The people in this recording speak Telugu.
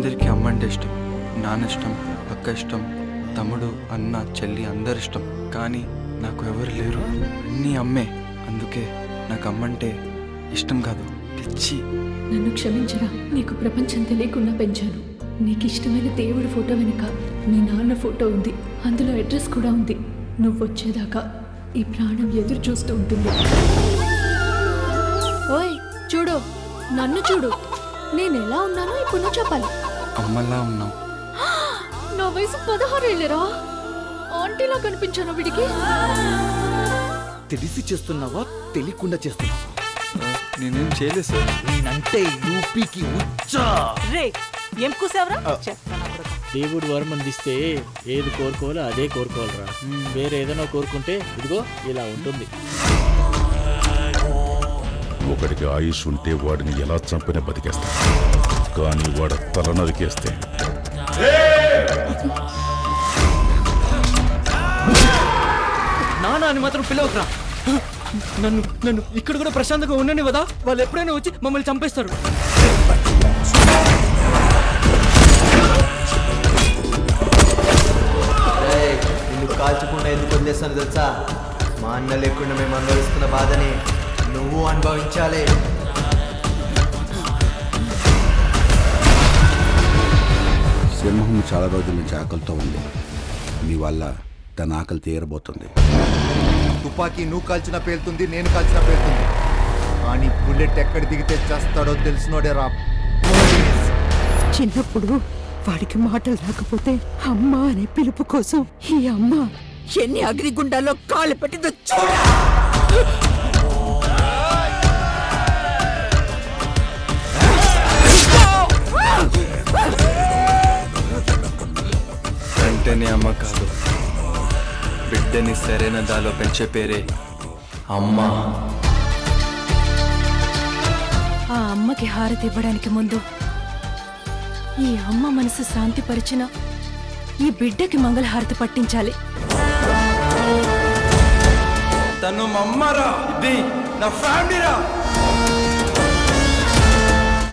అందరికీ అమ్మ అంటే ఇష్టం, నాన్న ఇష్టం, అక్క ఇష్టం, తమ్ముడు, అన్న, చెల్లి అందరు ఇష్టం. కానీ నాకు ఎవరు లేరు, అన్నీ అమ్మే. అందుకే నాకు అమ్మంటే ఇష్టం కాదు, పిచ్చి. నన్ను క్షమించరా, నీకు ప్రపంచం తెలియకుండా పెంచాను. నీకు ఇష్టమైన దేవుడి ఫోటో వెనుక మీ నాన్న ఫోటో ఉంది, అందులో అడ్రస్ కూడా ఉంది. నువ్వు వచ్చేదాకా ఈ ప్రాణం ఎదురు చూస్తూ ఉంటుంది. ఓయ్ చూడు, నన్ను చూడు, నేను ఎలా ఉన్నానో ఇప్పుడు నువ్వు చెప్పాలి. అమ్మలా ఉన్నావు. నా వయసు 16 ఏళ్ళరా, ఆంటీలా కనిపించాను వీడికి. తెలిసి చేస్తున్నావా తెలియకుండా చేస్తున్నావా? నేనేం చేయలేదు సార్. నేనంటే యూపీకి ఉచ్చా. రే ఏం కూసావరా? దేవుడు వరం అందిస్తే ఏది కోరుకోవాలో అదే కోరుకోవాలరా. వేరే ఏదైనా కోరుకుంటే ఇదిగో ఇలా ఉంటుంది. ఒకడికి ఆయుష్ ఉంటే వాడిని ఎలా చంపినా బతికేస్తా, కానీ వాడు తల నరికేస్తే నాన్న అని మాత్రం పిలవకరా. నన్ను ఇక్కడ కూడా ప్రశాంతంగా ఉండని కదా, వాళ్ళు ఎప్పుడైనా వచ్చి మమ్మల్ని చంపేస్తారు. నిన్ను కాల్చకుండా ఎందుకు వదిలేస్తాను తెలుసా? మా అన్న లేకుండా మేము అనుభవిస్తున్న బాధని నువ్వు అనుభవించాలి. సింహం చాలా రోజుల నుంచి ఆకలితో ఉంది. మీ వల్ల తన ఆకలి తీరబోతుంది. తుపాకీ నువ్వు కాల్చినా పేలుతుంది, నేను కాల్చినా పేలుతుంది. కానీ బుల్లెట్ ఎక్కడ దిగితే చేస్తాడో తెలిసినోడే రా. చిన్నప్పుడు వాడికి మాటలు రాకపోతే అమ్మ అనే పిలుపు కోసం ఈ అమ్మ ఎన్ని అగ్నిగుండాల్లో కాలు పెట్టిందో చూడ. అంటేనే అమ్మ కాదు, బిడ్డని సరైన దాలో పెంచే పేరే అమ్మ. ఆ అమ్మకి హారతి ఇవ్వడానికి ముందు ఈ అమ్మ మనసు శాంతిపరిచిన ఈ బిడ్డకి మంగళహారతి పట్టించాలి. తను మమ్మరా, ఇది నా ఫ్యామిలీరా.